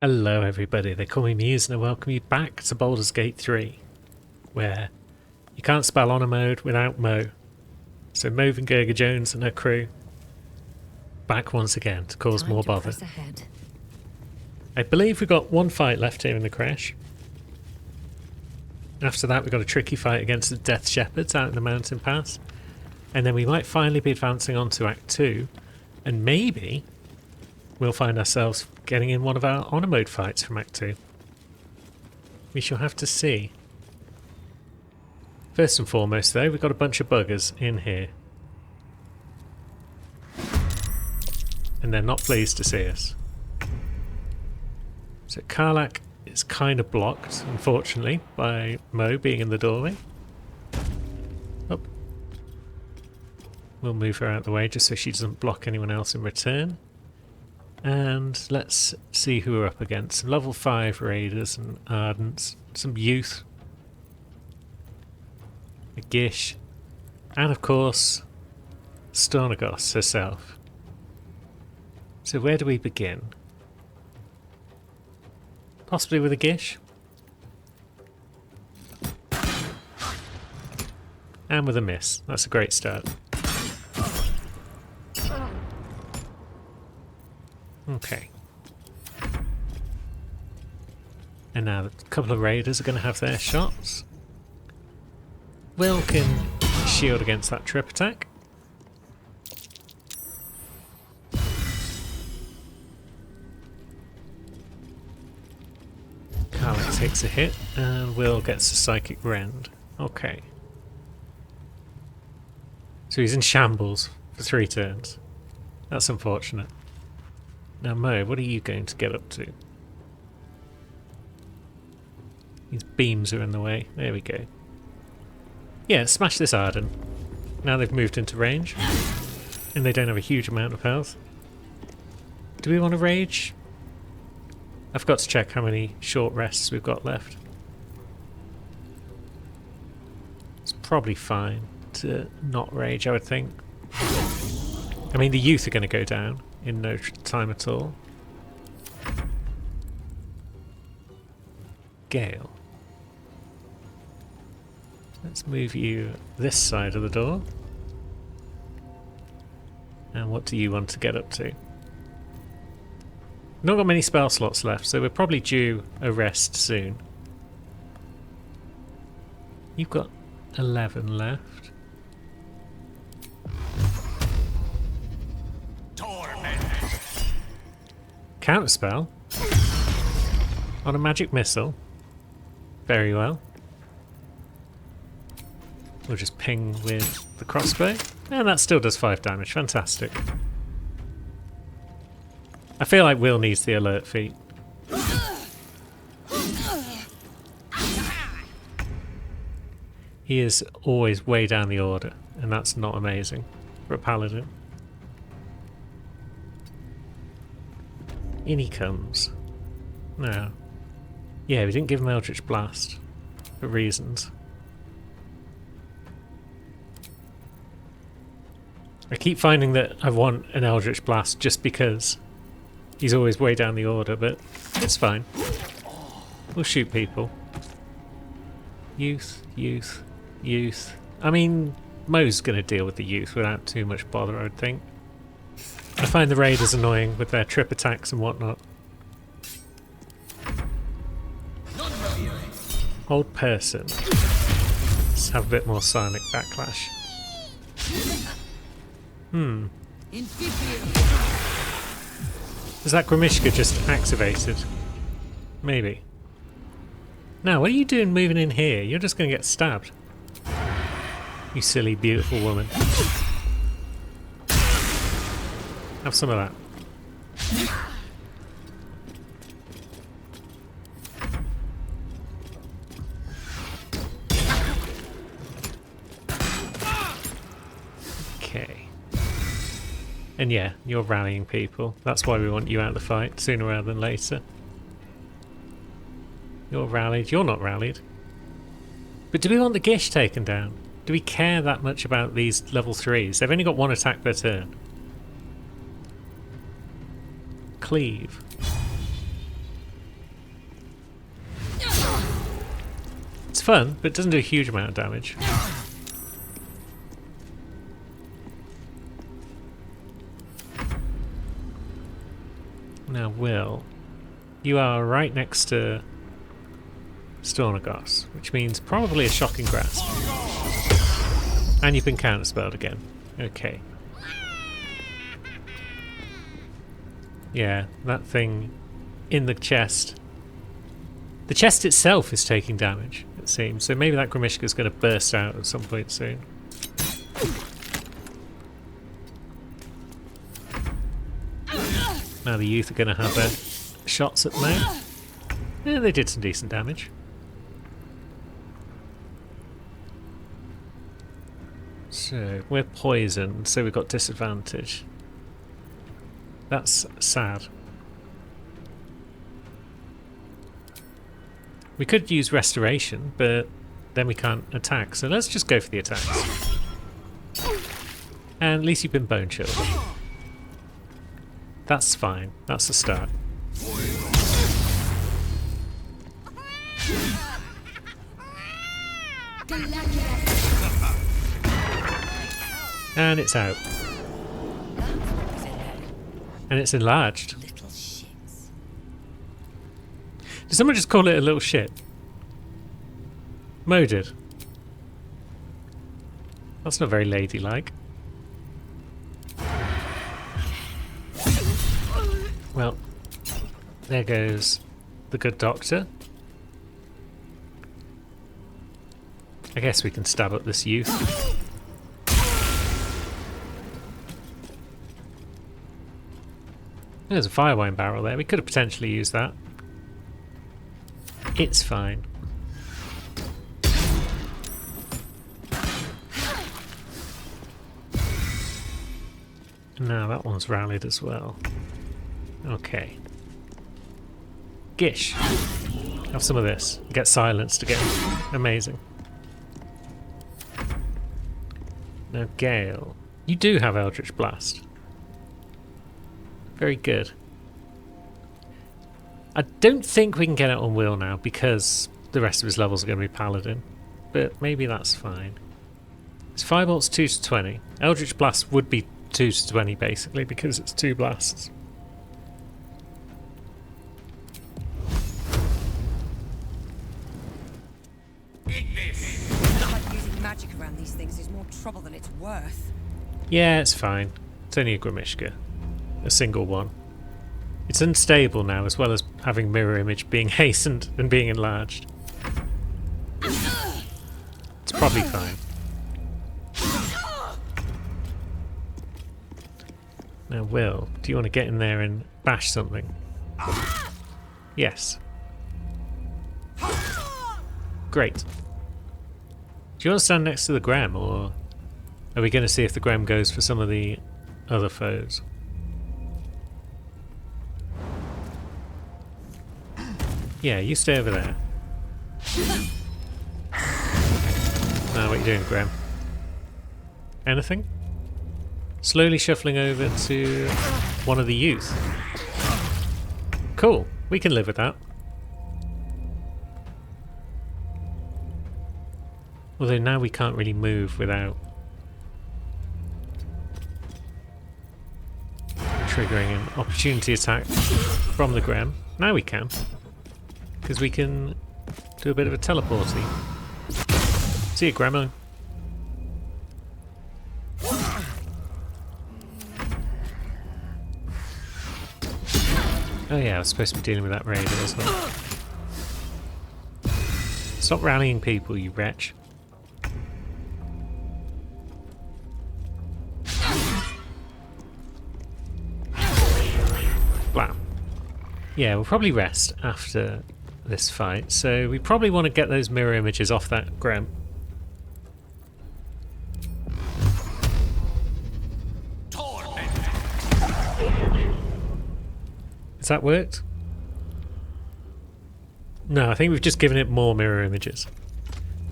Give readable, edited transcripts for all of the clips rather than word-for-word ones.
Hello everybody, they call me Muse and I welcome you back to Baldur's Gate 3, where you can't spell honor mode without Mo. So Maeve and Gerga Jones and her crew back once again to cause more bother. I believe we've got one fight left here in the crash. After that we've got a tricky fight against the Death Shepherds out in the mountain pass. And then we might finally be advancing on to Act 2, and maybe we'll find ourselves getting in one of our honor mode fights from Act 2. We shall have to see. First and foremost though, we've got a bunch of buggers in here. And they're not pleased to see us. So Karlach is kind of blocked, unfortunately, by Mo being in the doorway. Oh. We'll move her out of the way just so she doesn't block anyone else in return. And let's see who we're up against. Some level 5 raiders and ardents, some youth, a Gish, and of course Stornagos herself. So where do we begin? Possibly with a Gish? And with a miss. That's a great start. Okay. And now a couple of raiders are going to have their shots. Will can shield against that trip attack. Karlach takes a hit and Will gets a psychic rend. Okay. So he's in shambles for 3 turns. That's unfortunate. Now Mo, what are you going to get up to? These beams are in the way. There we go. Yeah, smash this Arden. Now they've moved into range. And they don't have a huge amount of health. Do we want to rage? I forgot to check how many short rests we've got left. It's probably fine to not rage, I would think. I mean, the youth are going to go down in no time at all. Gale. Let's move you this side of the door. And what do you want to get up to? Not got many spell slots left, so we're probably due a rest soon. You've got 11 left. Counterspell on a magic missile. Very well. We'll just ping with the crossbow. And that still does 5 damage. Fantastic. I feel like Will needs the alert feat. He is always way down the order, and that's not amazing for a paladin. In he comes. Now, yeah, we didn't give him Eldritch Blast for reasons. I keep finding that I want an Eldritch Blast just because he's always way down the order, but it's fine. We'll shoot people. Youth, youth, youth. I mean, Mo's going to deal with the youth without too much bother, I would think. I find the raiders annoying with their trip attacks and whatnot. Old person. Let's have a bit more psionic backlash. Is that Grimishka just activated? Maybe. Now, what are you doing moving in here? You're just going to get stabbed. You silly, beautiful woman. Have some of that. Okay. And yeah, you're rallying people. That's why we want you out of the fight sooner rather than later. You're rallied. You're not rallied. But do we want the Gish taken down? Do we care that much about these level 3s? They've only got 1 attack per turn. Cleave. It's fun, but it doesn't do a huge amount of damage. Now, Will, you are right next to Stornagos, which means probably a Shocking Grasp. And you've been counterspelled again. Okay. Yeah, that thing in the chest. The chest itself is taking damage, it seems. So maybe that Grimishka is going to burst out at some point soon. Now the youth are going to have their shots at Mo. Yeah, they did some decent damage. So, we're poisoned, so we've got disadvantage. That's sad. We could use restoration, but then we can't attack, so let's just go for the attacks. And at least you've been bone chilled. That's fine, that's a start. And it's out. And it's enlarged. Did someone just call it a little shit? Mo did. That's not very ladylike. Well, there goes the good doctor. I guess we can stab up this youth. There's a firewine barrel there. We could have potentially used that. It's fine. Now that one's rallied as well. Okay. Gish. Have some of this. Get silenced again. Amazing. Now Gale. You do have Eldritch Blast. Very good. I don't think we can get it on Will now because the rest of his levels are going to be Paladin. But maybe that's fine. His Firebolt's 2 to 20. Eldritch Blast would be 2 to 20 basically because it's 2 blasts. Using magic around these things is more trouble than it's worth. Yeah, it's fine. It's only a Grimishka. A single one. It's unstable now, as well as having mirror image being hastened and being enlarged. It's probably fine. Now, Will, do you want to get in there and bash something? Yes. Great. Do you want to stand next to the Grem, or are we going to see if the Grem goes for some of the other foes? Yeah, you stay over there. Now, what are you doing, Graham? Anything? Slowly shuffling over to one of the youth. Cool, we can live with that. Although now we can't really move without triggering an opportunity attack from the Grem. Now we can. Because we can do a bit of a teleporting. See you, Grandma. Oh yeah, I was supposed to be dealing with that raider, wasn't I? Stop rallying people, you wretch. Blam. Yeah, we'll probably rest after this fight, so we probably want to get those mirror images off that Grem. Has that worked? No, I think we've just given it more mirror images.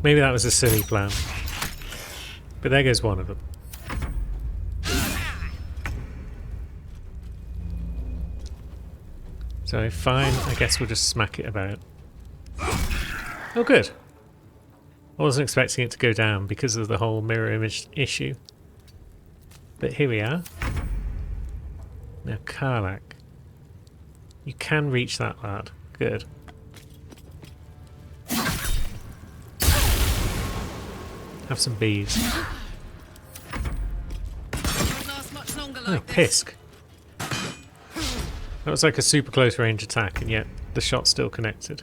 Maybe that was a silly plan. But there goes one of them. So fine, I guess we'll just smack it about. Oh good. I wasn't expecting it to go down because of the whole mirror image issue. But here we are. Now, Karlach. You can reach that lad. Good. Have some bees. Oh, Pisk. That was like a super close range attack, and yet the shot still connected.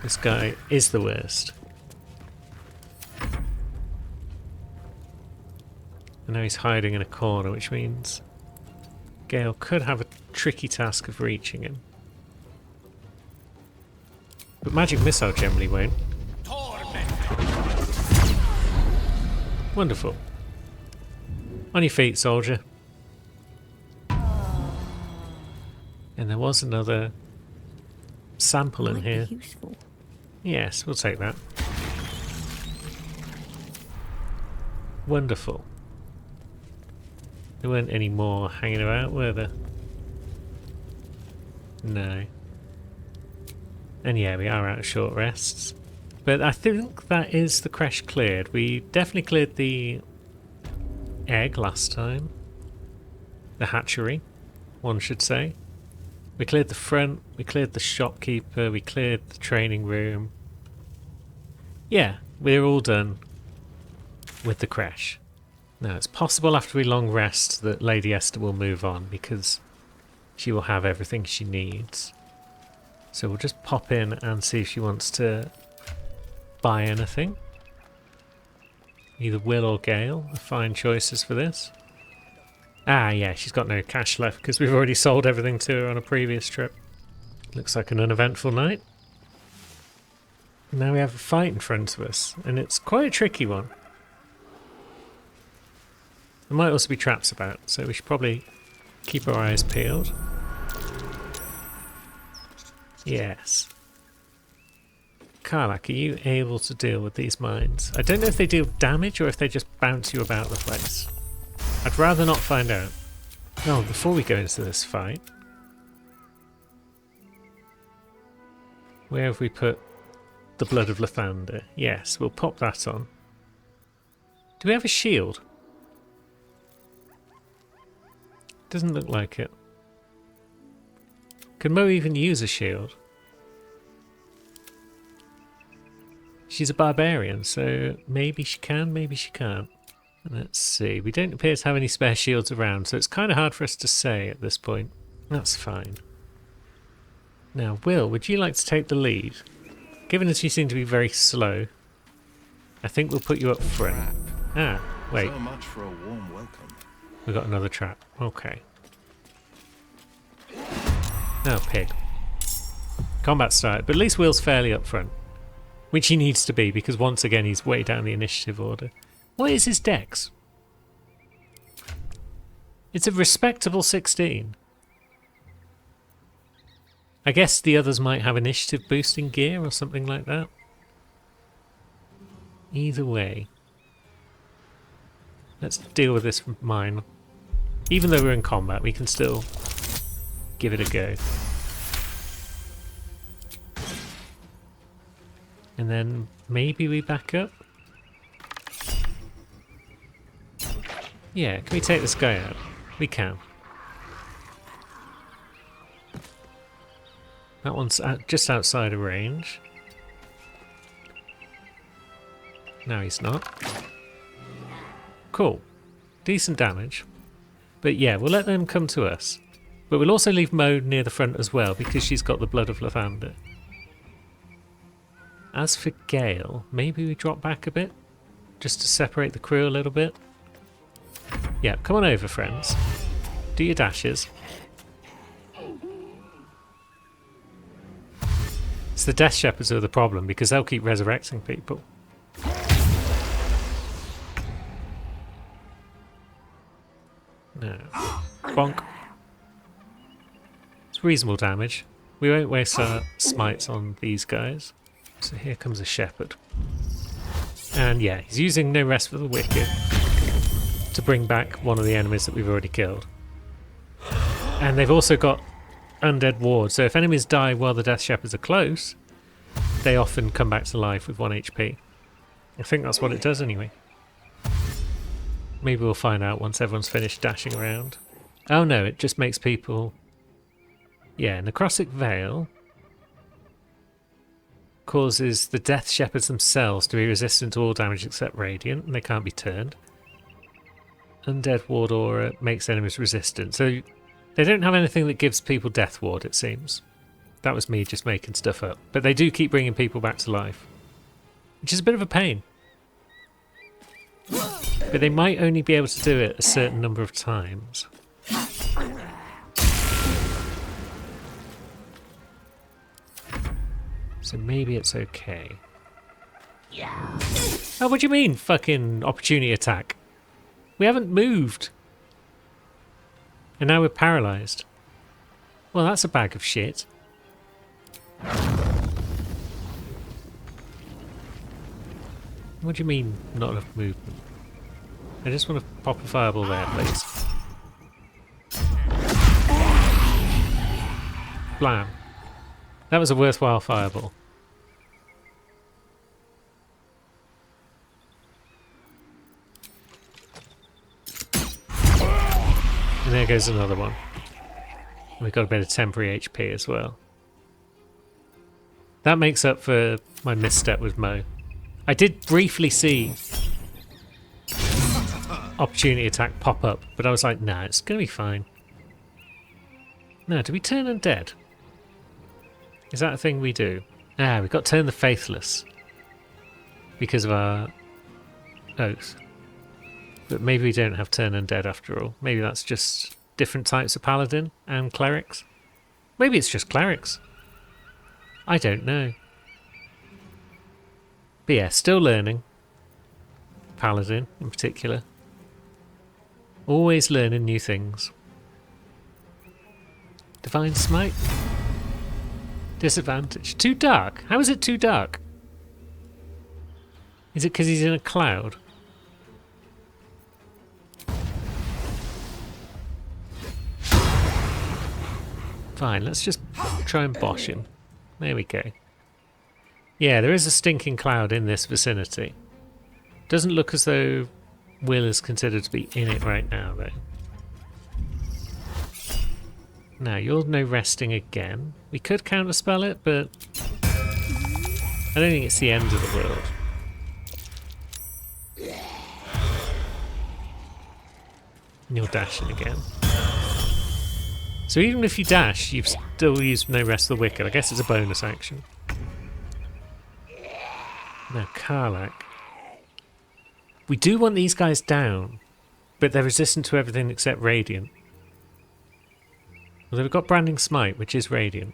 This guy is the worst. And now he's hiding in a corner, which means Gale could have a tricky task of reaching him. But magic missile generally won't. Wonderful. On your feet, soldier. And there was another sample in here. Useful. Yes, we'll take that. Wonderful. There weren't any more hanging about, were there? No. And yeah, we are out of short rests. But I think that is the crash cleared. We definitely cleared the egg last time. The hatchery, one should say. We cleared the front, we cleared the shopkeeper, we cleared the training room. Yeah, we're all done with the crash. Now, it's possible after a long rest that Lady Esther will move on because she will have everything she needs. So we'll just pop in and see if she wants to buy anything. Either Will or Gale are fine choices for this. Ah, yeah, she's got no cash left because we've already sold everything to her on a previous trip. Looks like an uneventful night. Now we have a fight in front of us, and it's quite a tricky one. There might also be traps about, so we should probably keep our eyes peeled. Yes. Karlach, are you able to deal with these mines? I don't know if they deal damage or if they just bounce you about the place. I'd rather not find out. Oh, before we go into this fight, where have we put the Blood of Lathander? Yes, we'll pop that on. Do we have a shield? Doesn't look like it. Can Mo even use a shield? She's a barbarian, so maybe she can, maybe she can't. Let's see. We don't appear to have any spare shields around, so it's kind of hard for us to say at this point. That's fine. Now, Will, would you like to take the lead? Given as you seem to be very slow, I think we'll put you up front. Ah, wait. So much for a warm welcome. We got another trap. Okay. Oh, pig. Combat started, but at least Will's fairly up front. Which he needs to be, because once again he's way down the initiative order. What is his dex? It's a respectable 16. I guess the others might have initiative boosting gear or something like that. Either way. Let's deal with this mine. Even though we're in combat, we can still give it a go. And then maybe we back up? Yeah, can we take this guy out? We can. That one's just outside of range. No, he's not. Cool. Decent damage. But yeah, we'll let them come to us. But we'll also leave Mo near the front as well, because she's got the Blood of Lathander. As for Gale, maybe we drop back a bit? Just to separate the crew a little bit? Yeah, come on over, friends. Do your dashes. It's the Death Shepherds who are the problem, because they'll keep resurrecting people. No. Bonk. It's reasonable damage. We won't waste our smites on these guys. So here comes a shepherd. And yeah, he's using No Rest for the Wicked to bring back one of the enemies that we've already killed. And they've also got undead ward. So if enemies die while the Death Shepherds are close, they often come back to life with 1 HP. I think that's what it does anyway. Maybe we'll find out once everyone's finished dashing around. Oh no, it just makes people... Yeah, Necrotic Veil causes the Death Shepherds themselves to be resistant to all damage except Radiant, and they can't be turned. Undead Ward Aura makes enemies resistant. So they don't have anything that gives people Death Ward, it seems. That was me just making stuff up. But they do keep bringing people back to life, which is a bit of a pain. But they might only be able to do it a certain number of times. So maybe it's okay. Oh, what do you mean, fucking opportunity attack? We haven't moved. And now we're paralysed. Well, that's a bag of shit. What do you mean, not enough movement? I just want to pop a fireball there, please. Blam. That was a worthwhile fireball. And there goes another one. We've got a bit of temporary HP as well. That makes up for my misstep with Mo. I did briefly see opportunity attack pop up, but I was like, nah, it's going to be fine. Now, do we turn undead? Is that a thing we do? Ah, we've got Turn the Faithless because of our oath. But maybe we don't have Turn Undead after all. Maybe that's just different types of Paladin and Clerics. Maybe it's just Clerics. I don't know. But yeah, still learning. Paladin in particular. Always learning new things. Divine Smite. Disadvantage. Too dark? How is it too dark? Is it because he's in a cloud? Fine, let's just try and bosh him. There we go. Yeah, there is a stinking cloud in this vicinity. Doesn't look as though Will is considered to be in it right now, though. Now, you're no resting again. We could counterspell it, but I don't think it's the end of the world. And you're dashing again. So even if you dash, you've still used no rest of the wicked. I guess it's a bonus action. Now, Karlach. We do want these guys down, but they're resistant to everything except Radiant. Well, they've got Branding Smite, which is Radiant.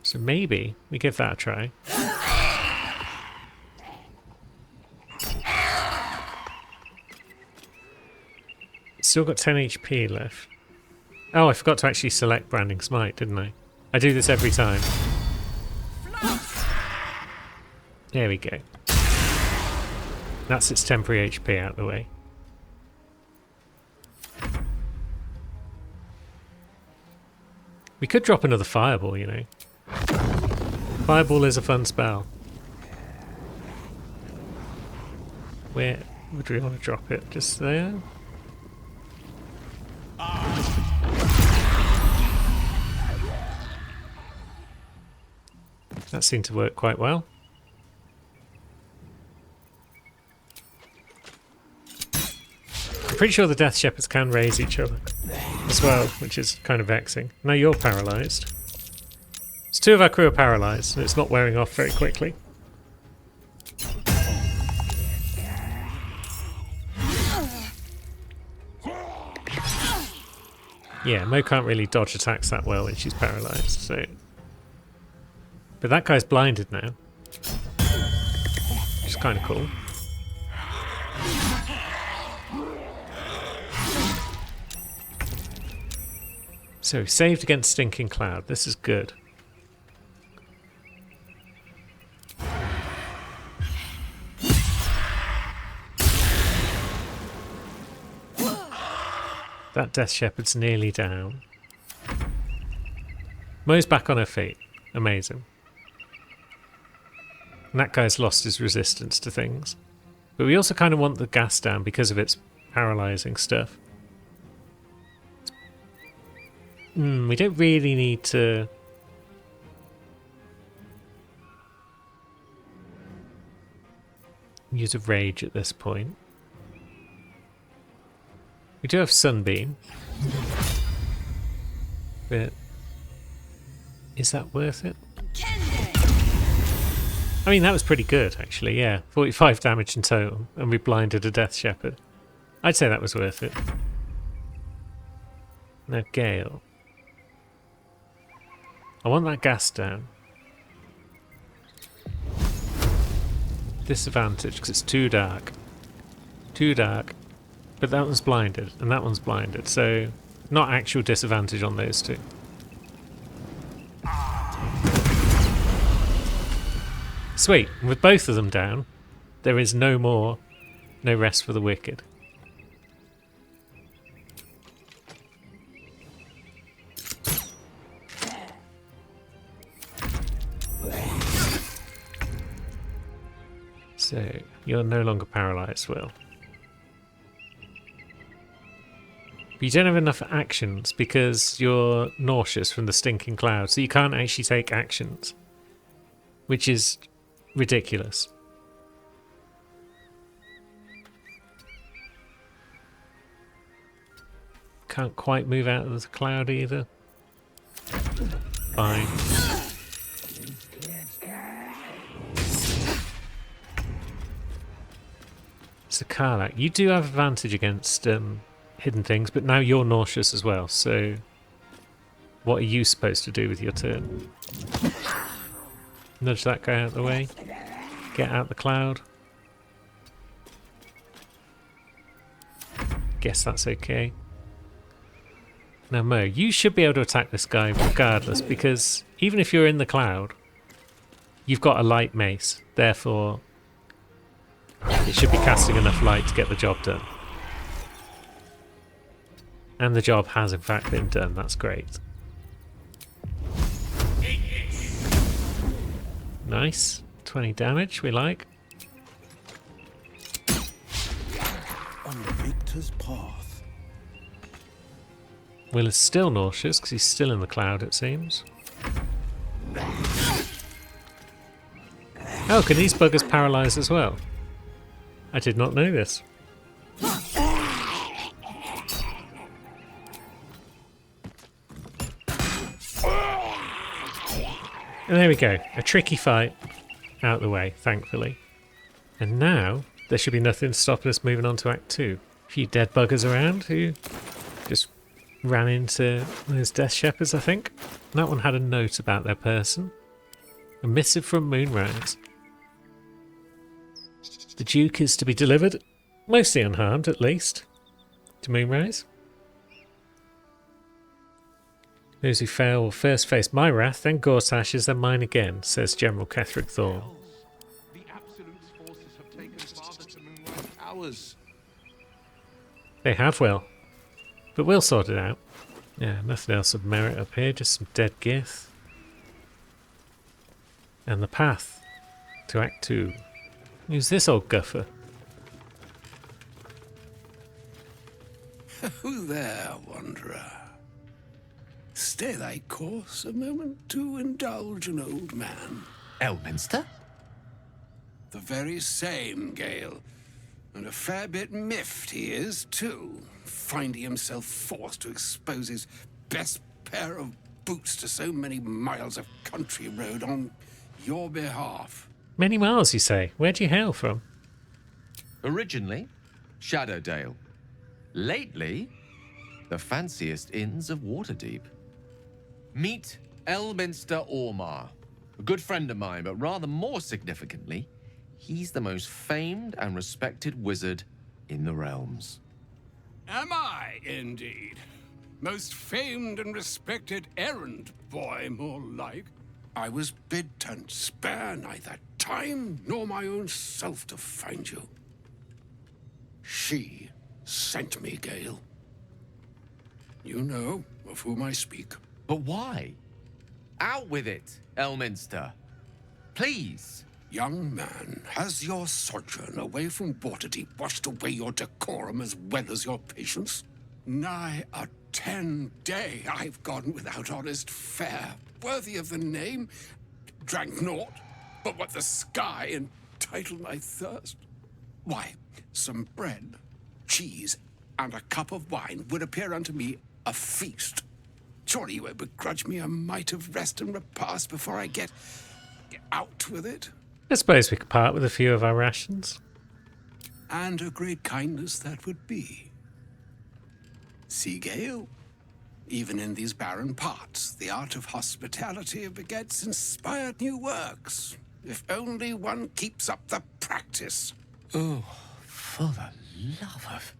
So maybe we give that a try. Still got 10 HP left. Oh, I forgot to actually select Branding Smite, didn't I? I do this every time. There we go. That's its temporary HP out of the way. We could drop another Fireball, you know. Fireball is a fun spell. Where would we want to drop it? Just there? That seemed to work quite well. I'm pretty sure the Death Shepherds can raise each other as well, which is kind of vexing. Now you're paralysed. So 2 of our crew are paralysed, and it's not wearing off very quickly. Yeah, Mo can't really dodge attacks that well when she's paralysed, so... But that guy's blinded now. Which is kind of cool. So, saved against Stinking Cloud. This is good. That Death Shepherd's nearly down. Mo's back on her feet. Amazing. And that guy's lost his resistance to things. But we also kind of want the gas down because of its paralysing stuff. We don't really need to... use a rage at this point. We do have Sunbeam. But... is that worth it? I mean, that was pretty good, actually, yeah. 45 damage in total, and we blinded a Death Shepherd. I'd say that was worth it. Now, Gale. I want that gas down. Disadvantage, because it's too dark. Too dark. But that one's blinded, and that one's blinded, so not actual disadvantage on those two. Sweet. With both of them down, there is no rest for the wicked. So, you're no longer paralysed, Will. But you don't have enough actions because you're nauseous from the stinking cloud, so you can't actually take actions. Which is ridiculous. Can't quite move out of the cloud either. Fine. So Karlach, you do have advantage against hidden things, but now you're nauseous as well, so what are you supposed to do with your turn? Nudge that guy out of the way. Get out the cloud. Guess that's okay. Now Mo, you should be able to attack this guy regardless, because even if you're in the cloud, you've got a light mace, therefore it should be casting enough light to get the job done. And the job has in fact been done, that's great. Nice. 20 damage, we like. On the victor's path. Will is still nauseous because he's still in the cloud, it seems. Oh, can these buggers paralyse as well? I did not know this. And there we go. A tricky fight out the way, thankfully. And now, there should be nothing stopping us moving on to Act 2. A few dead buggers around who just ran into those Death Shepherds, I think. And that one had a note about their person. A missive from Moonrise. The Duke is to be delivered, mostly unharmed at least, to Moonrise. Those who fail will first face my wrath, then Gorsash's, then mine again, says General Ketheric Thorne. The Absolute's forces have taken farther to Moonrise Towers. They have, Will. But we'll sort it out. Yeah, nothing else of merit up here, just some dead Gith. And the path to Act 2. Who's this old guffer? Who there, wanderer? Stay thy course a moment to indulge an old man. Elminster? The very same, Gale. And a fair bit miffed he is, too, finding himself forced to expose his best pair of boots to so many miles of country road on your behalf. Many miles, you say? Where do you hail from? Originally, Shadowdale. Lately, the fanciest inns of Waterdeep. Meet Elminster Ormar, a good friend of mine, but rather more significantly, he's the most famed and respected wizard in the realms. Am I, indeed? Most famed and respected errand boy, more like. I was bid to spare neither time nor my own self to find you. She sent me, Gale. You know of whom I speak. But why? Out with it, Elminster. Please. Young man, has your sojourn away from Waterdeep washed away your decorum as well as your patience? Nigh a 10-day I've gone without honest fare, worthy of the name, drank naught but what the sky entitled my thirst. Why, some bread, cheese, and a cup of wine would appear unto me a feast. Surely you won't begrudge me a mite of rest and repast before I get out with it? I suppose we could part with a few of our rations. And a great kindness that would be. See, Gale, even in these barren parts, the art of hospitality begets inspired new works, if only one keeps up the practice. Oh, for the love of...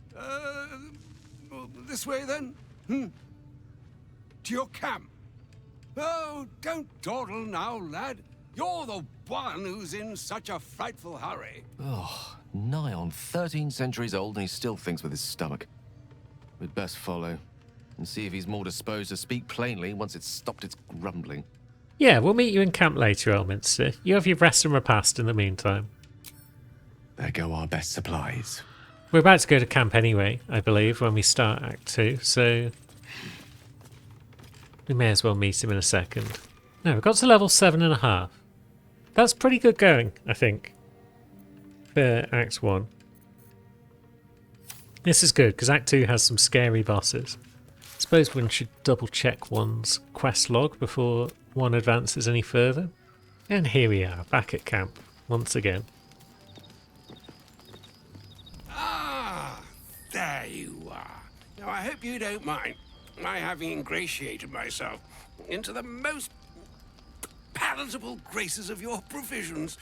This way then? To your camp. Oh, don't dawdle now, lad. You're the one who's in such a frightful hurry. Oh, nigh on 13 centuries old and he still thinks with his stomach. We'd best follow and see if he's more disposed to speak plainly once it's stopped its grumbling. Yeah, we'll meet you in camp later, Elminster. You have your rest and repast in the meantime. There go our best supplies. We're about to go to camp anyway, I believe, when we start Act 2, so we may as well meet him in a second. No, we've got to level 7.5. That's pretty good going, I think, for Act 1. This is good, because Act 2 has some scary bosses. I suppose one should double check one's quest log before one advances any further. And here we are, back at camp, once again. Ah, there you are. Now, I hope you don't mind my having ingratiated myself into the most palatable graces of your provisions.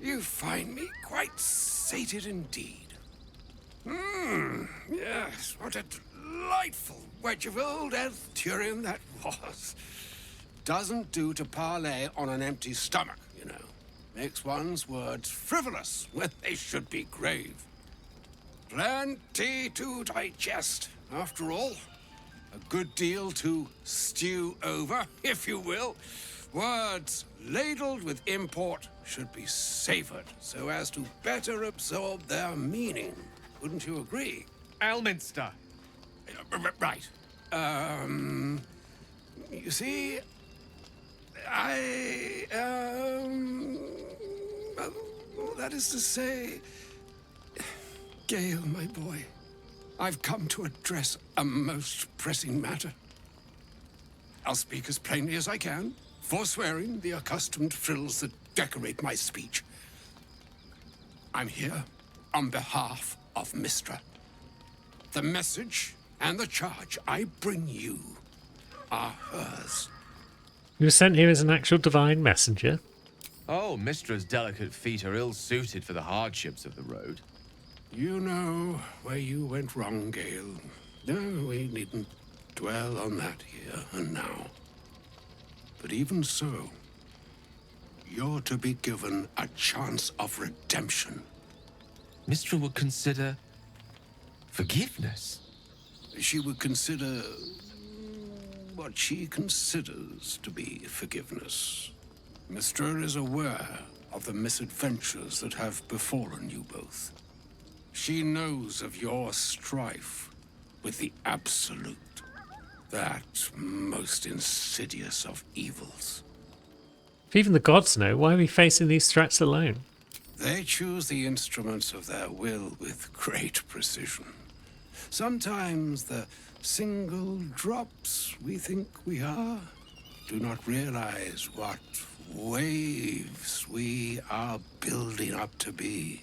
You find me quite sated indeed. Yes, what a delightful wedge of old Elthurian that was. Doesn't do to parley on an empty stomach, you know. Makes one's words frivolous when they should be grave. Plenty to digest, after all. A good deal to stew over, if you will. Words ladled with import should be savoured so as to better absorb their meaning. Wouldn't you agree? Elminster! Right. You see, well, that is to say, Gale, my boy, I've come to address a most pressing matter. I'll speak as plainly as I can, forswearing the accustomed frills that decorate my speech. I'm here on behalf of Mystra. The message and the charge I bring you are hers. You were sent here as an actual divine messenger. Oh, Mistra's delicate feet are ill-suited for the hardships of the road. You know where you went wrong, Gale. No, we needn't dwell on that here and now. But even so, you're to be given a chance of redemption. Mistra would consider forgiveness. She would consider what she considers to be forgiveness. Mystra is aware of the misadventures that have befallen you both. She knows of your strife with the Absolute, that most insidious of evils. If even the gods know, why are we facing these threats alone? They choose the instruments of their will with great precision. Sometimes the single drops we think we are do not realize what waves we are building up to be.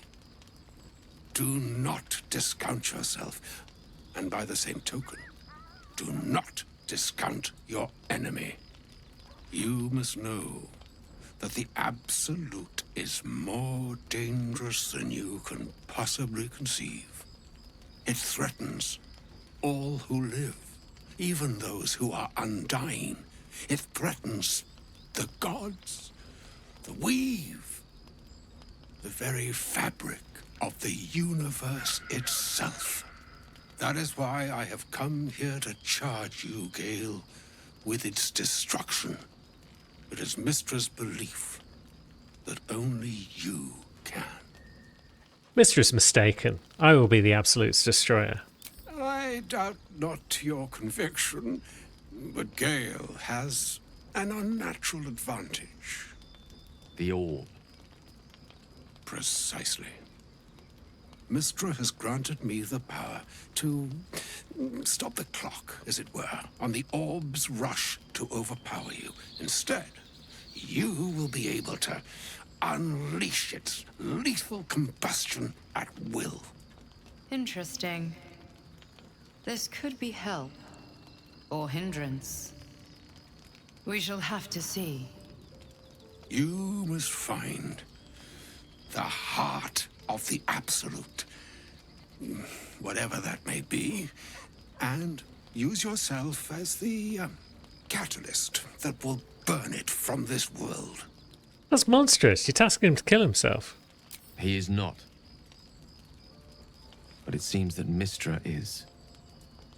Do not discount yourself, and by the same token, do not discount your enemy. You must know that the Absolute is more dangerous than you can possibly conceive. It threatens all who live, even those who are undying. It threatens the gods, the weave, the very fabric of the universe itself. That is why I have come here to charge you, Gale, with its destruction. It is Mystra's belief that only you can. Mistress mistaken. I will be the Absolute's destroyer. I doubt not your conviction, but Gale has an unnatural advantage. The orb. Precisely. Mystra has granted me the power to stop the clock, as it were, on the orb's rush to overpower you. Instead, you will be able to unleash its lethal combustion at will. Interesting. This could be help. Or hindrance. We shall have to see. You must find the heart of the Absolute, whatever that may be, and use yourself as the catalyst that will burn it from this world. That's monstrous. You're tasking him to kill himself. He is not. But it seems that Mystra is.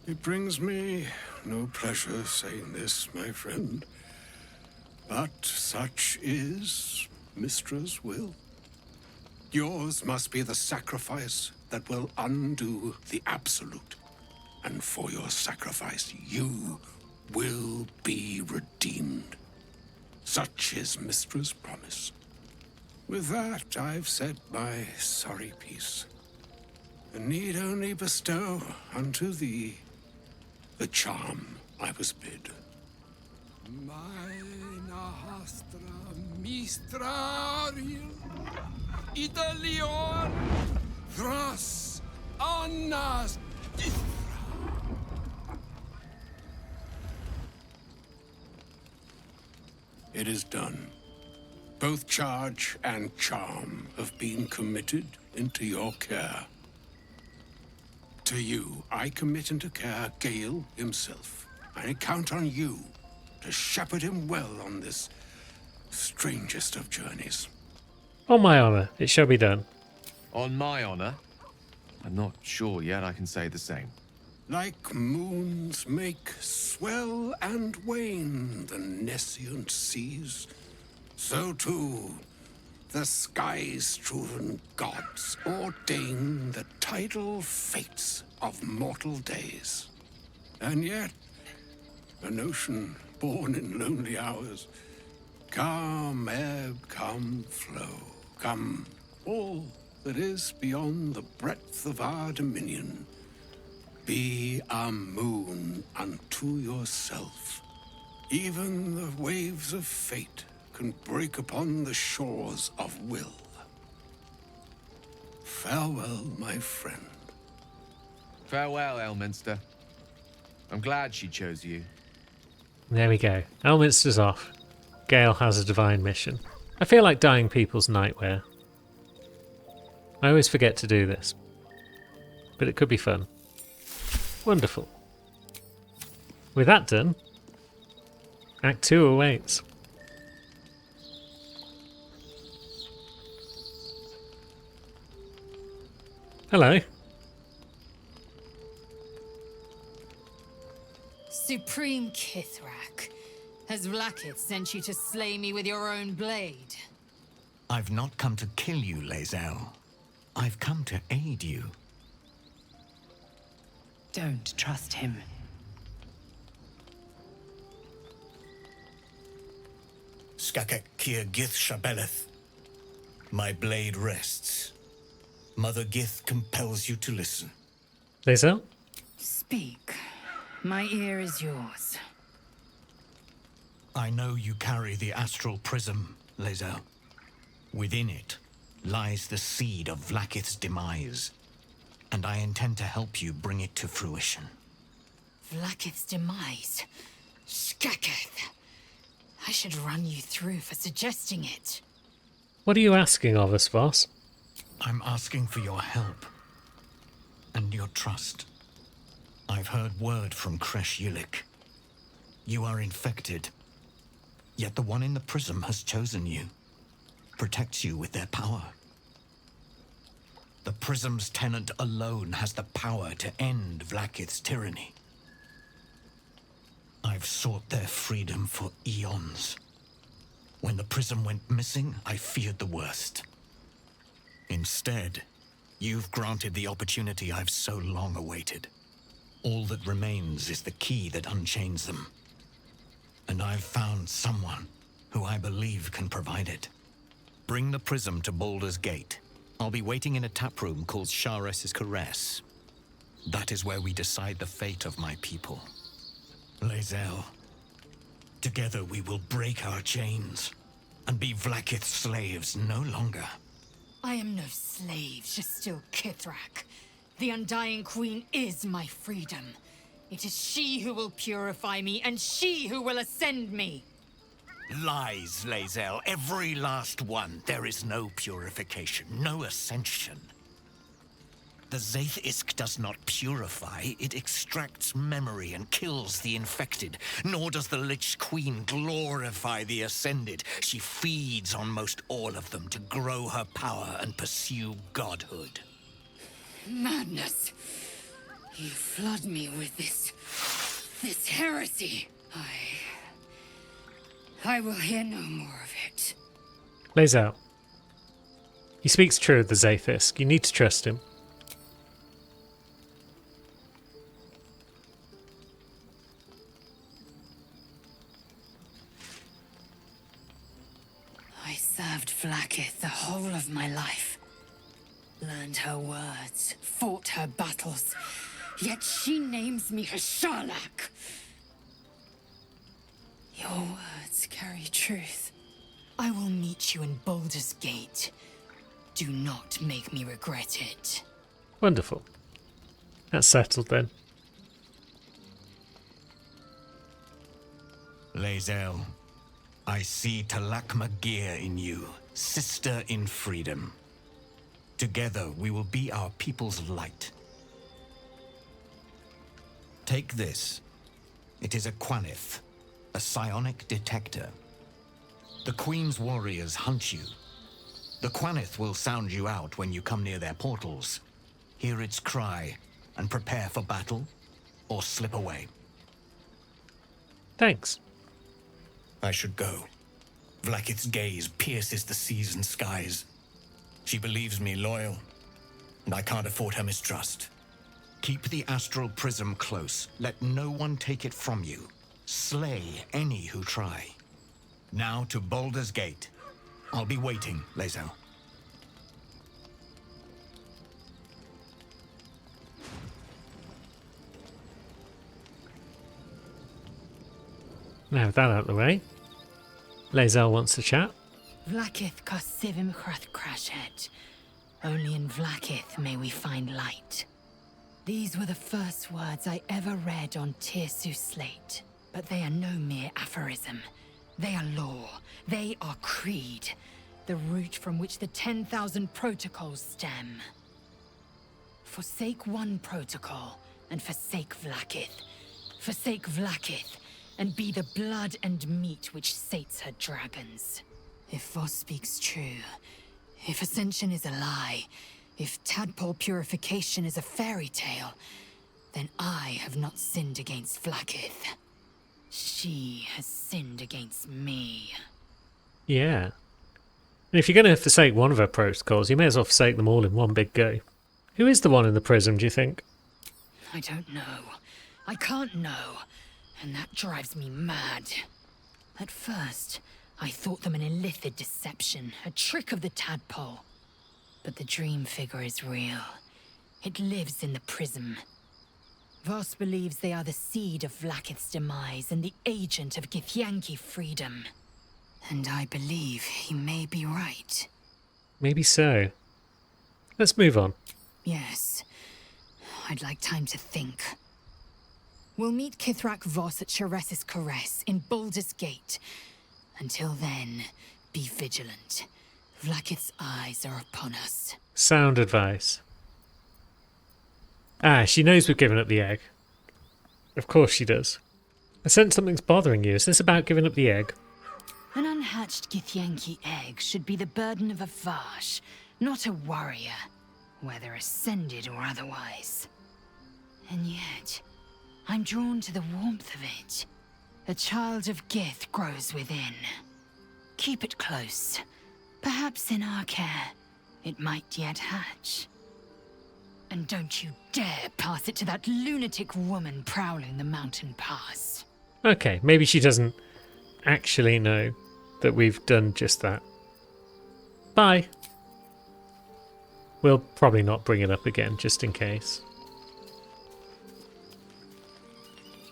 It brings me no pleasure saying this, my friend, but such is Mystra's will. Yours must be the sacrifice that will undo the Absolute. And for your sacrifice, you will be redeemed. Such is Mystra's promise. With that, I've said my sorry piece, and need only bestow unto thee the charm I was bid. Maena hastra mistrarium Italion thras annas dithra. It is done. Both charge and charm have been committed into your care. To you, I commit into care Gale himself. I count on you to shepherd him well on this strangest of journeys. On my honour, it shall be done. On my honor, I'm not sure yet I can say the same. Like moons make swell and wane the nescient seas, so too the sky-strewn gods ordain the tidal fates of mortal days. And yet, an ocean born in lonely hours, come ebb, come flow, come all that is beyond the breadth of our dominion. Be a moon unto yourself. Even the waves of fate can break upon the shores of will. Farewell, my friend. Farewell, Elminster. I'm glad she chose you. There we go. Elminster's off. Gale has a divine mission. I feel like dyeing people's nightwear. I always forget to do this. But it could be fun. Wonderful. With that done, Act 2 awaits. Hello. Supreme Kithrak, has Vlaakith sent you to slay me with your own blade? I've not come to kill you, Lae'zel. I've come to aid you. Don't trust him. Skakek Kier Gith Shabeleth. My blade rests. Mother Gith compels you to listen. Lae'zel? Speak. My ear is yours. I know you carry the astral prism, Lae'zel. Within it lies the seed of Vlaakith's demise, and I intend to help you bring it to fruition. Vlaakith's demise? Skaketh! I should run you through for suggesting it. What are you asking of us, Voss? I'm asking for your help and your trust. I've heard word from Kresh Yulik. You are infected, yet the one in the prism has chosen you, protects you with their power. The Prism's tenant alone has the power to end Vlaakith's tyranny. I've sought their freedom for eons. When the Prism went missing, I feared the worst. Instead, you've granted the opportunity I've so long awaited. All that remains is the key that unchains them. And I've found someone who I believe can provide it. Bring the Prism to Baldur's Gate. I'll be waiting in a taproom called Sharess's Caress. That is where we decide the fate of my people. Lae'zel, together we will break our chains and be Vlaakith's slaves no longer. I am no slave, just still Kithrak. The Undying Queen is my freedom. It is she who will purify me, and she who will ascend me. Lies, Lae'zel, every last one. There is no purification, no ascension. The Zaith-Isk does not purify, it extracts memory and kills the infected. Nor does the Lich Queen glorify the ascended. She feeds on most all of them to grow her power and pursue godhood. Madness. You flood me with this heresy. I will hear no more of it. Lae'zel. He speaks true of the Zaith-Isk. You need to trust him. I served Vlaakith the whole of my life. Learned her words, fought her battles. Yet she names me her Sharlak. Your words carry truth. I will meet you in Baldur's Gate. Do not make me regret it. Wonderful. That's settled then. Lae'zel, I see Talak Magir in you, sister in freedom. Together we will be our people's light. Take this. It is a Quanith, a psionic detector. The Queen's warriors hunt you. The Quanith will sound you out when you come near their portals. Hear its cry and prepare for battle, or slip away. Thanks. I should go. Vlaakith's gaze pierces the seas and skies. She believes me loyal, and I can't afford her mistrust. Keep the astral prism close. Let no one take it from you. Slay any who try. Now to Baldur's Gate. I'll be waiting, Lae'zel. Now with that out of the way, Lae'zel wants to chat. Vlaakith Kosivim Chrath Crashed. Only in Vlaakith may we find light. These were the first words I ever read on Tirsu's slate. But they are no mere aphorism. They are law. They are creed. The root from which the 10,000 protocols stem. Forsake one protocol, and forsake Vlaakith. Forsake Vlaakith, and be the blood and meat which sates her dragons. If Voss speaks true, if Ascension is a lie, if tadpole purification is a fairy tale, then I have not sinned against Vlaakith. She has sinned against me. Yeah. And if you're going to forsake one of her protocols, you may as well forsake them all in one big go. Who is the one in the prism, do you think? I don't know. I can't know. And that drives me mad. At first, I thought them an illithid deception, a trick of the tadpole. But the dream figure is real. It lives in the prism. Voss believes they are the seed of Vlaakith's demise and the agent of Githyanki freedom. And I believe he may be right. Maybe so. Let's move on. Yes. I'd like time to think. We'll meet Kithrak Voss at Sharess's Caress in Baldur's Gate. Until then, be vigilant. Vlaakith's eyes are upon us. Sound advice. Ah, she knows we've given up the egg. Of course she does. I sense something's bothering you. Is this about giving up the egg? An unhatched Githyanki egg should be the burden of a Vash, not a warrior. whether ascended or otherwise. And yet, I'm drawn to the warmth of it. A child of Gith grows within. Keep it close. Perhaps in our care, it might yet hatch. And don't you dare pass it to that lunatic woman prowling the mountain pass. Okay, maybe she doesn't actually know that we've done just that. Bye. We'll probably not bring it up again, just in case.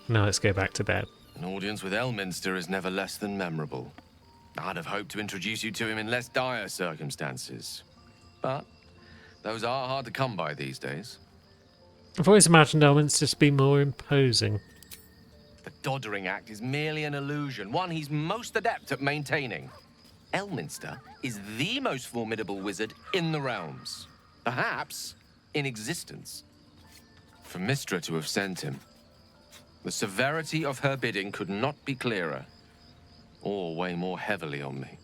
Now let's go back to bed. An audience with Elminster is never less than memorable. I'd have hoped to introduce you to him in less dire circumstances. But those are hard to come by these days. I've always imagined Elminster to be more imposing. The Doddering Act is merely an illusion, one he's most adept at maintaining. Elminster is the most formidable wizard in the realms. Perhaps in existence. For Mystra to have sent him, the severity of her bidding could not be clearer, or weigh more heavily on me.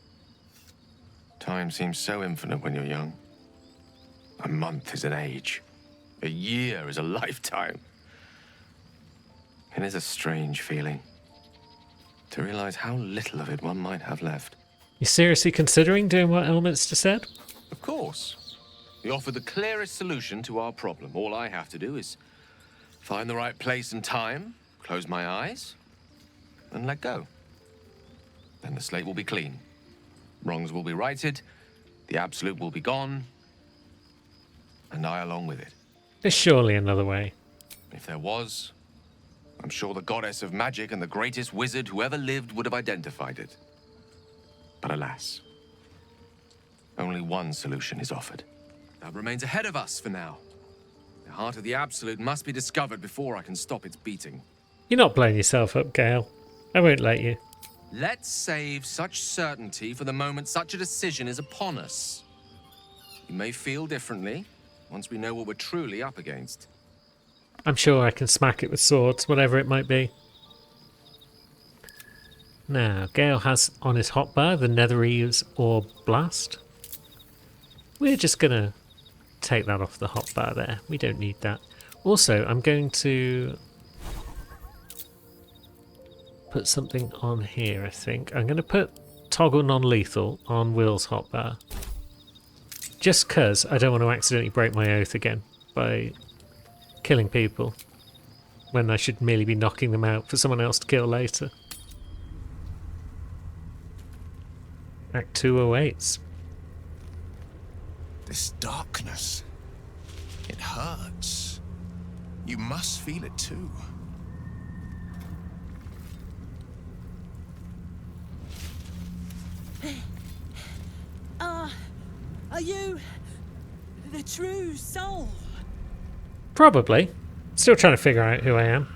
Time seems so infinite when you're young. A month is an age. A year is a lifetime. It is a strange feeling to realize how little of it one might have left. You seriously considering doing what Elminster said? Of course. We offer the clearest solution to our problem. All I have to do is find the right place and time, close my eyes, and let go. Then the slate will be clean. Wrongs will be righted, the absolute will be gone, and I along with it. There's surely another way. If there was, I'm sure the goddess of magic and the greatest wizard who ever lived would have identified it. But alas, only one solution is offered. That remains ahead of us for now. The heart of the Absolute must be discovered before I can stop its beating. You're not blowing yourself up, Gale. I won't let you. Let's save such certainty for the moment such a decision is upon us. You may feel differently once we know what we're truly up against. I'm sure I can smack it with swords, whatever it might be. Now, Gale has on his hotbar the Netherese Orb Blast. We're just going to take that off the hotbar there. We don't need that. Also, I'm going to put something on here, I think. I'm going to put Toggle Non-Lethal on Will's hotbar. Just because I don't want to accidentally break my oath again by killing people when I should merely be knocking them out for someone else to kill later. Act 208s. This darkness, it hurts. You must feel it too. Are you the true soul? Probably. Still trying to figure out who I am.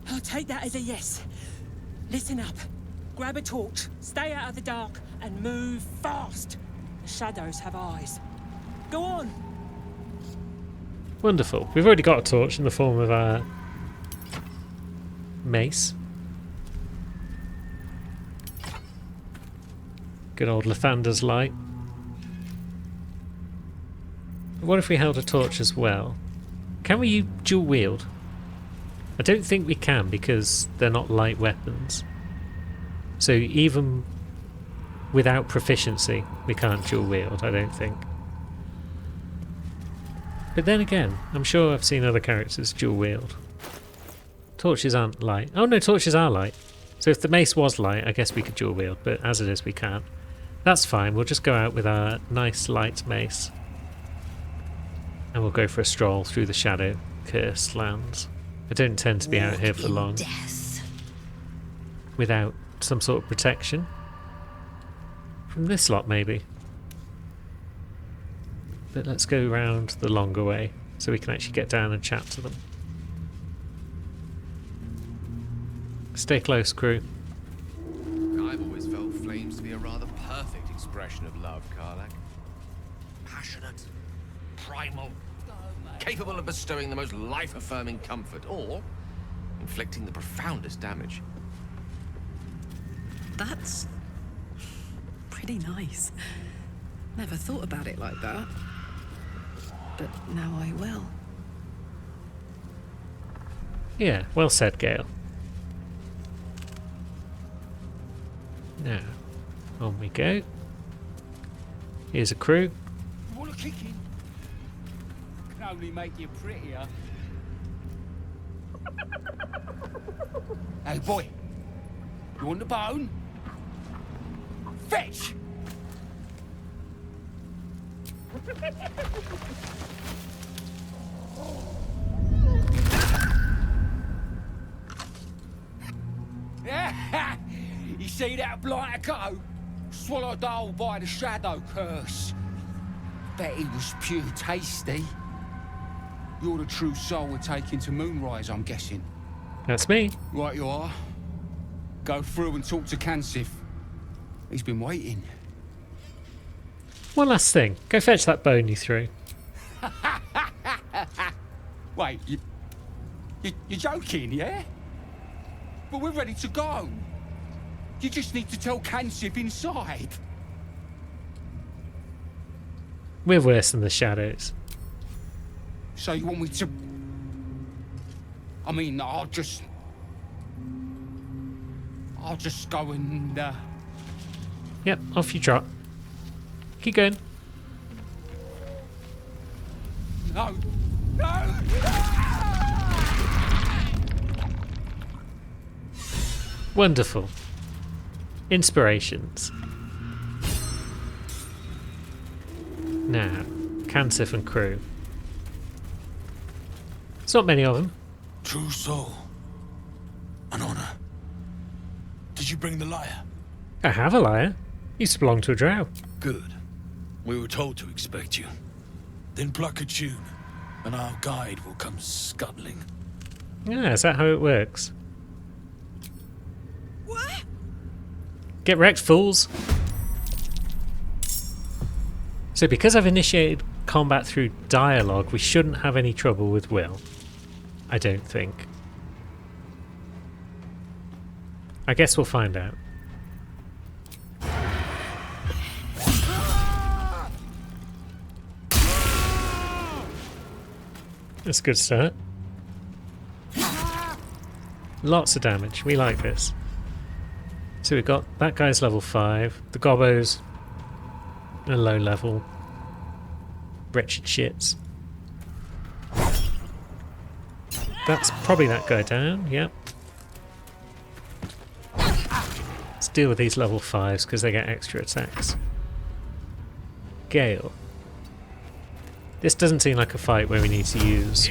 I'll take that as a yes. Listen up. Grab a torch, stay out of the dark, and move fast. The shadows have eyes. Go on. Wonderful. We've already got a torch in the form of our mace. Good old Lathander's light. What if we held a torch as well? Can we dual wield? I don't think we can because they're not light weapons. So even without proficiency, we can't dual wield, I don't think. But then again, I'm sure I've seen other characters dual wield. Torches aren't light. Oh no, torches are light. So if the mace was light, I guess we could dual wield, but as it is, we can't. That's fine, we'll just go out with our nice light mace. And we'll go for a stroll through the shadow cursed lands. I don't intend to be out here for long. Death. Without some sort of protection. From this lot, maybe. But let's go round the longer way so we can actually get down and chat to them. Stay close, crew. I've always felt flames to be a rather perfect expression of love, Karlach. Passionate, primal, capable of bestowing the most life-affirming comfort, or inflicting the profoundest damage. That's pretty nice. Never thought about it like that. But now I will. Yeah, well said, Gale. Now, on we go. Here's a crew. You want a kicking? Can only make you prettier. Hey, boy. You want the bone? Fetch! You see that blighter go? Swallowed whole by the shadow curse. Bet he was pure tasty. You're the true soul we're taking to Moonrise, I'm guessing. That's me. Right you are. Go through and talk to Kansif. He's been waiting. One last thing. Go fetch that bone you threw. Wait, you're joking, yeah? But we're ready to go. You just need to tell Kansif inside. We're worse than the shadows. So you want me to... I mean, I'll just go and... Yep, off you trot. Keep going. No! No! Wonderful. Inspirations. Now, Kansif and crew. There's not many of them. True soul. An honor. Did you bring the lyre? I have a lyre. Used to belong to a drow. Good. We were told to expect you. Then pluck a tune, and our guide will come scuttling. Yeah, is that how it works? Get wrecked, fools! So because I've initiated combat through dialogue, we shouldn't have any trouble with Will. I don't think. I guess we'll find out. That's a good start. Lots of damage. We like this. So we've got that guy's level 5. The gobbos are low level. Wretched shits. That's probably that guy down. Yep. Let's deal with these level 5s because they get extra attacks. Gale. This doesn't seem like a fight where we need to use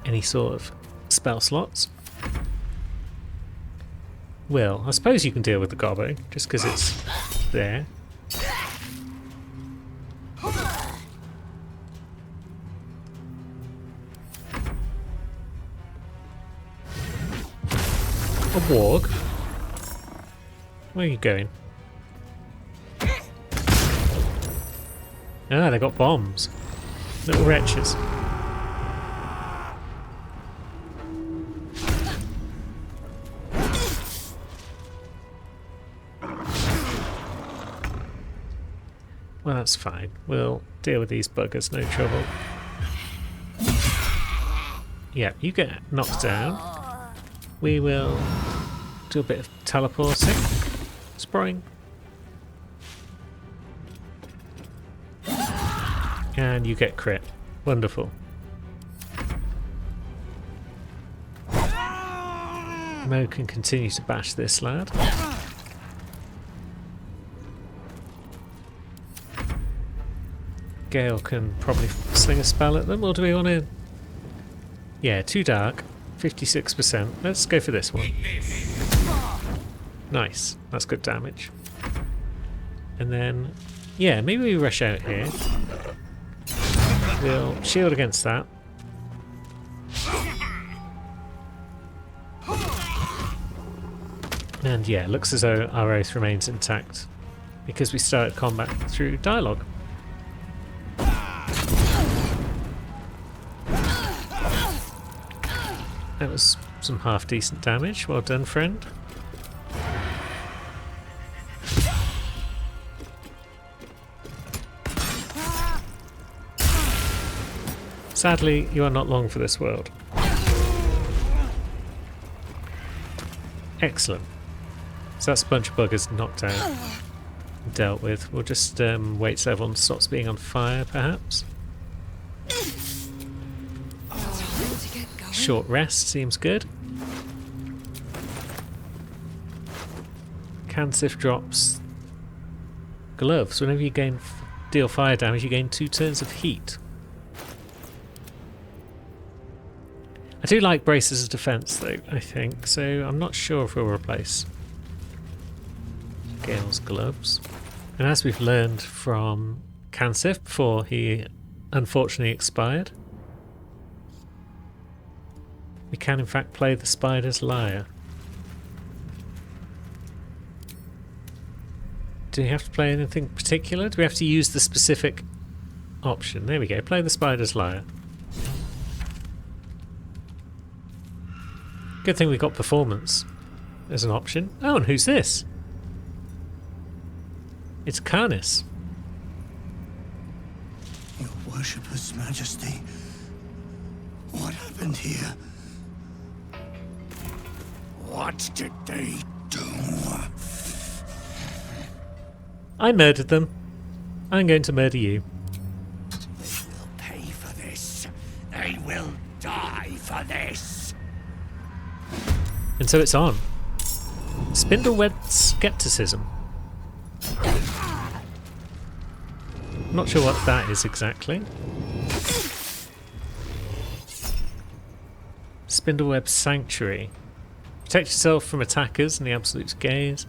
any sort of spell slots. Will, I suppose you can deal with the gobbo, just because it's there. A warg? Where are you going? Ah, they got bombs. Little wretches. Well, that's fine. We'll deal with these buggers, no trouble. Yeah, you get knocked down. We will do a bit of teleporting. Spring. And you get crit. Wonderful. Mo can continue to bash this lad. Gale can probably sling a spell at them, or do we want to... Yeah, too dark. 56%. Let's go for this one. Nice. That's good damage. And then... Yeah, maybe we rush out here. We'll shield against that. And yeah, looks as though our oath remains intact because we started combat through dialogue. That was some half decent damage. Well done, friend. Sadly, you are not long for this world. Excellent. So that's a bunch of buggers knocked out, dealt with. We'll just wait till everyone stops being on fire, perhaps. Short rest seems good. Cansif drops gloves. Whenever you deal fire damage, you gain 2 turns of heat. I do like braces of defense though, I think, so I'm not sure if we'll replace Gale's gloves. And as we've learned from Cansif before he unfortunately expired, we can in fact play the Spider's Lyre. Do we have to play anything particular? Do we have to use the specific option? There we go, play the Spider's Lyre. Good thing we got performance as an option. Oh, and who's this? It's Karnis. Your Worshipper's Majesty. What happened here? What did they do? I murdered them. I'm going to murder you. They will pay for this. They will die for this. And so it's on. Spindleweb skepticism. Not sure what that is exactly. Spindleweb Sanctuary. Protect yourself from attackers and the Absolute's gaze.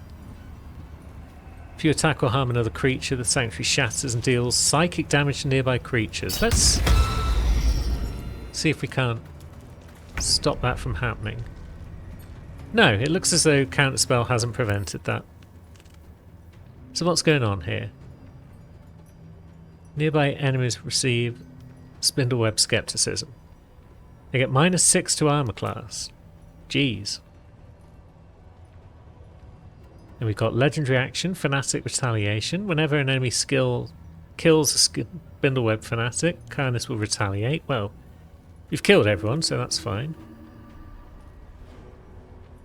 If you attack or harm another creature, the Sanctuary shatters and deals psychic damage to nearby creatures. Let's see if we can't stop that from happening. No, it looks as though Counterspell hasn't prevented that. So what's going on here? Nearby enemies receive Spindleweb Skepticism. They get -6 to armor class. Jeez. And we've got legendary action, Fanatic Retaliation. Whenever an enemy skill kills a Spindleweb Fanatic, Karnis will retaliate. Well, we've killed everyone, so that's fine.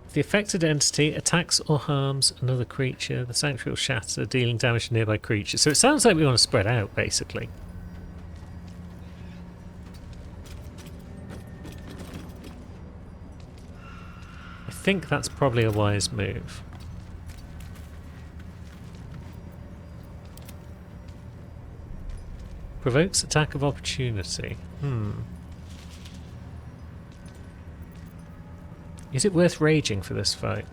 If the affected entity attacks or harms another creature, the Sanctuary will shatter, dealing damage to nearby creatures. So it sounds like we want to spread out, basically. I think that's probably a wise move. Provokes attack of opportunity. Is it worth raging for this fight?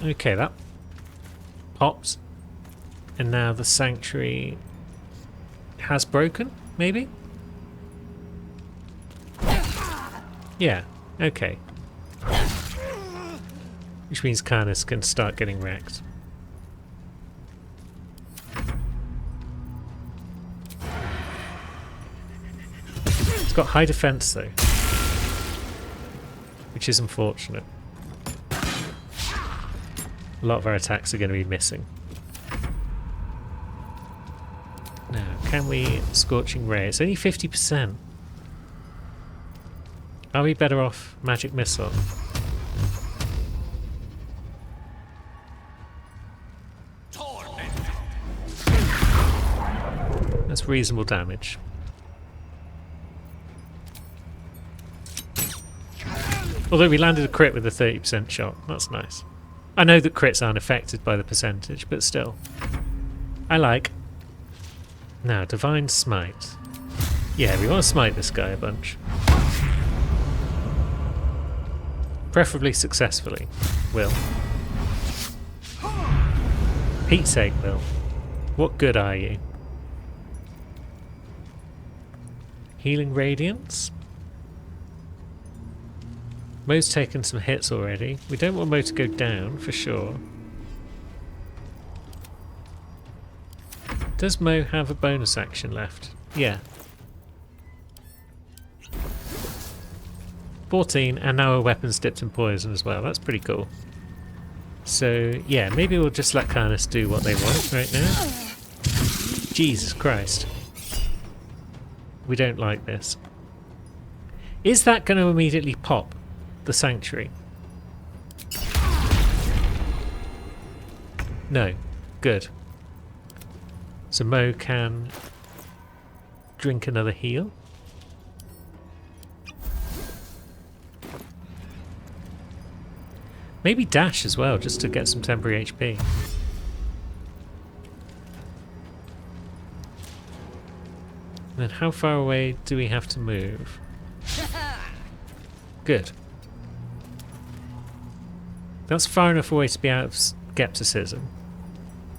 Okay, that pops. And now the Sanctuary has broken, maybe? Yeah, okay. Which means Karnis can start getting wrecked. Got high defense though, which is unfortunate. A lot of our attacks are going to be missing. Now, can we Scorching Ray? It's only 50%. Are we better off Magic Missile? That's reasonable damage. Although we landed a crit with a 30% shot. That's nice. I know that crits aren't affected by the percentage, but still. I like. Now, Divine Smite. Yeah, we want to smite this guy a bunch. Preferably successfully. Will. Pete's sake, Will. What good are you? Healing Radiance. Mo's taken some hits already. We don't want Mo to go down, for sure. Does Mo have a bonus action left? Yeah. 14, and now her weapon's dipped in poison as well. That's pretty cool. So, yeah, maybe we'll just let Karnis do what they want right now. Jesus Christ. We don't like this. Is that going to immediately pop the sanctuary? No. Good. So Mo can drink another heal. Maybe dash as well, just to get some temporary HP. And then how far away do we have to move? Good. That's far enough away to be out of skepticism.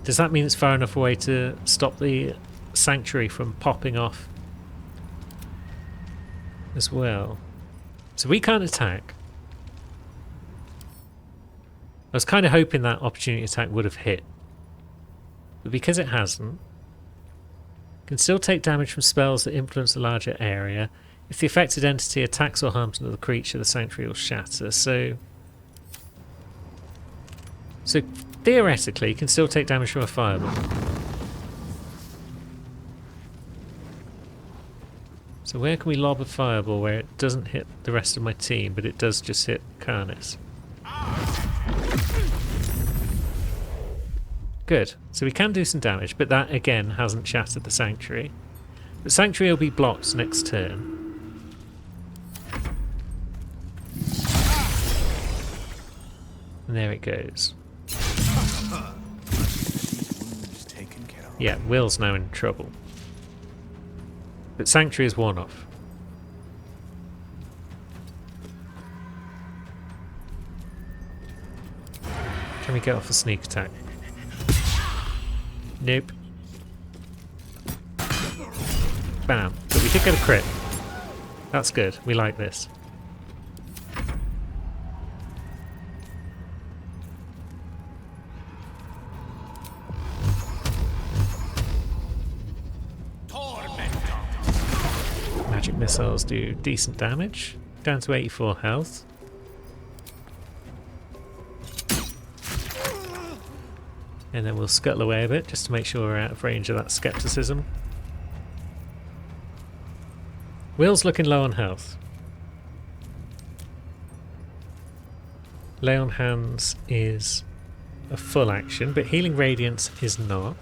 Does that mean it's far enough away to stop the sanctuary from popping off as well? So we can't attack. I was kind of hoping that opportunity attack would have hit. But because it hasn't, can still take damage from spells that influence a larger area. If the affected entity attacks or harms another creature, the sanctuary will shatter. So theoretically, you can still take damage from a fireball. So where can we lob a fireball where it doesn't hit the rest of my team, but it does just hit Karnis? Good. So we can do some damage, but that again hasn't shattered the sanctuary. The sanctuary will be blocked next turn. And there it goes. Yeah, Will's now in trouble. But sanctuary is one off. Can we get off a sneak attack? Nope. Bam. But we did get a crit. That's good. We like this. Magic missiles do decent damage. Down to 84 health. And then we'll scuttle away a bit just to make sure we're out of range of that skepticism. Will's looking low on health. Lay on Hands is a full action, but Healing Radiance is not.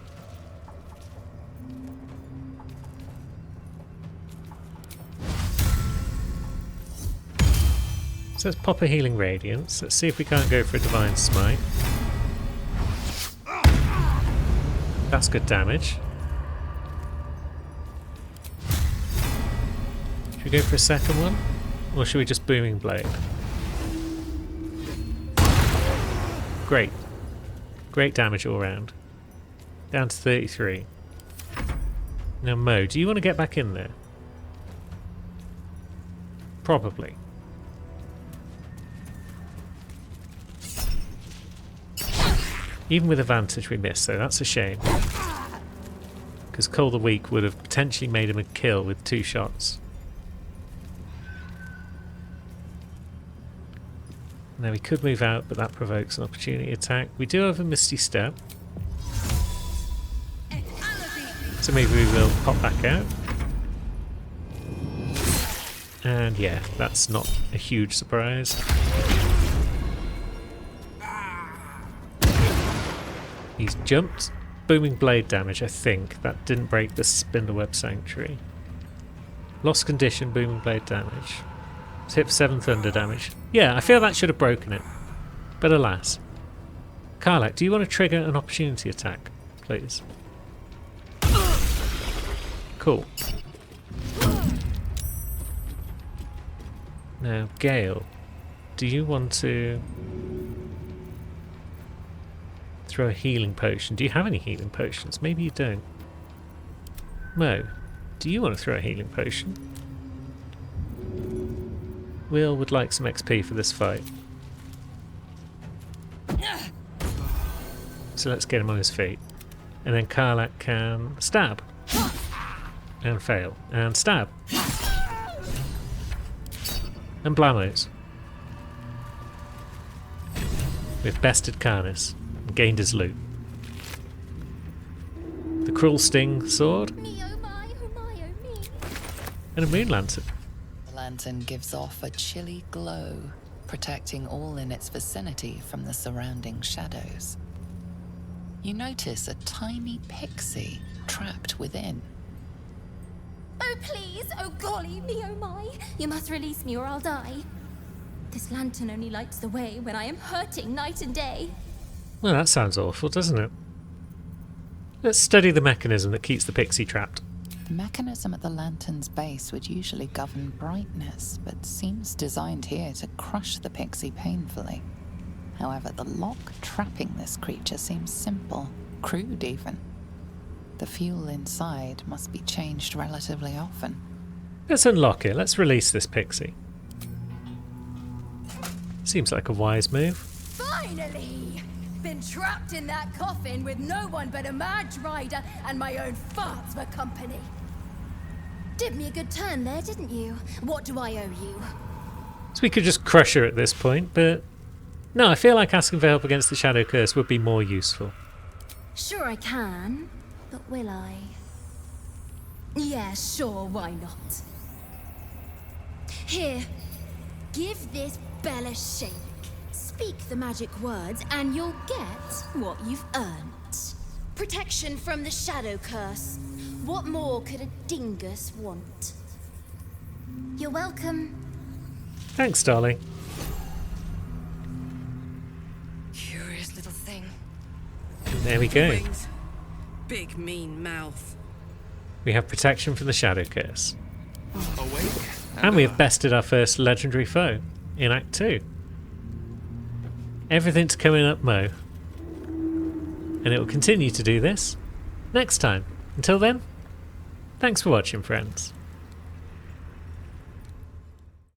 So let's pop a Healing Radiance. Let's see if we can't go for a Divine Smite. That's good damage. Should we go for a second one? Or should we just Booming Blade? Great. Great damage all round. Down to 33. Now Mo, do you want to get back in there? Probably. Even with advantage we missed, so that's a shame. Because Cole the Weak would have potentially made him a kill with 2 shots. Now we could move out, but that provokes an opportunity attack. We do have a Misty Step. So maybe we will pop back out. And yeah, that's not a huge surprise. He's jumped. Booming Blade damage, I think. That didn't break the Spindleweb Sanctuary. Lost condition, Booming Blade damage. It's hit for 7 thunder damage. Yeah, I feel that should have broken it. But alas. Karlach, do you want to trigger an opportunity attack, please? Cool. Now, Gale, do you want to throw a healing potion? Do you have any healing potions? Maybe you don't. Mo, do you want to throw a healing potion? Will would like some XP for this fight. So let's get him on his feet. And then Karlach can stab. And fail. And stab. And Blamos. We've bested Karnis and gained his loot. The cruel sting sword. Me, oh my, oh my, oh me. And a moon lantern. The lantern gives off a chilly glow, protecting all in its vicinity from the surrounding shadows. You notice a tiny pixie trapped within. Oh please, oh golly, me oh my. You must release me or I'll die. This lantern only lights the way when I am hurting night and day. Well, that sounds awful, doesn't it? Let's study the mechanism that keeps the pixie trapped. The mechanism at the lantern's base would usually govern brightness, but seems designed here to crush the pixie painfully. However, the lock trapping this creature seems simple, crude even. The fuel inside must be changed relatively often. Let's unlock it. Let's release this pixie. Seems like a wise move. Finally! Been trapped in that coffin with no one but a Madge Rider and my own farts for company. Did me a good turn there, didn't you? What do I owe you? So we could just crush her at this point, but no, I feel like asking for help against the Shadow Curse would be more useful. Sure I can, but will I? Yeah, sure, why not? Here, give this bell a shake. Speak the magic words and you'll get what you've earned. Protection from the Shadow Curse. What more could a dingus want? You're welcome. Thanks, darling. Curious little thing. And there we go. Wings. Big mean mouth. We have protection from the Shadow Curse. Awake. And we have bested our first legendary foe in Act 2. Everything's coming up, Mo. And it will continue to do this next time. Until then, thanks for watching, friends.